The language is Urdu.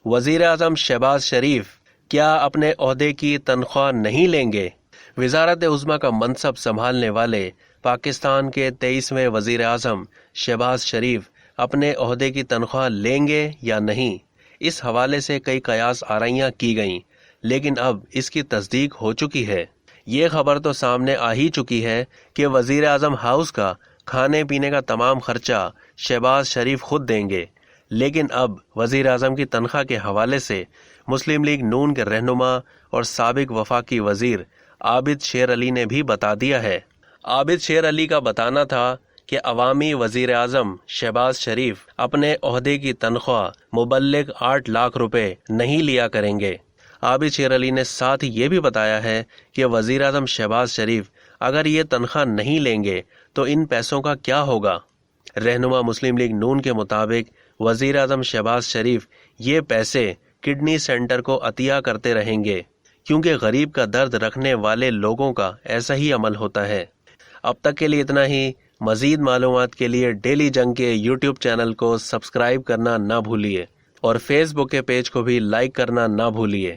وزیر اعظم شہباز شریف کیا اپنے عہدے کی تنخواہ نہیں لیں گے؟ وزارت عظمیٰ کا منصب سنبھالنے والے پاکستان کے 23ویں وزیر اعظم شہباز شریف اپنے عہدے کی تنخواہ لیں گے یا نہیں، اس حوالے سے کئی قیاس آرائیاں کی گئیں، لیکن اب اس کی تصدیق ہو چکی ہے۔ یہ خبر تو سامنے آ ہی چکی ہے کہ وزیر اعظم ہاؤس کا کھانے پینے کا تمام خرچہ شہباز شریف خود دیں گے، لیکن اب وزیر اعظم کی تنخواہ کے حوالے سے مسلم لیگ نون کے رہنما اور سابق وفاقی وزیر عابد شیر علی نے بھی بتا دیا ہے۔ عابد شیر علی کا بتانا تھا کہ عوامی وزیر اعظم شہباز شریف اپنے عہدے کی تنخواہ مبلغ 8 لاکھ روپے نہیں لیا کریں گے۔ عابد شیر علی نے ساتھ یہ بھی بتایا ہے کہ وزیر اعظم شہباز شریف اگر یہ تنخواہ نہیں لیں گے تو ان پیسوں کا کیا ہوگا؟ رہنما مسلم لیگ نون کے مطابق وزیر اعظم شہباز شریف یہ پیسے کڈنی سینٹر کو عطیہ کرتے رہیں گے، کیونکہ غریب کا درد رکھنے والے لوگوں کا ایسا ہی عمل ہوتا ہے۔ اب تک کے لیے اتنا ہی۔ مزید معلومات کے لیے ڈیلی جنگ کے یوٹیوب چینل کو سبسکرائب کرنا نہ بھولیے اور فیس بک کے پیج کو بھی لائک کرنا نہ بھولیے۔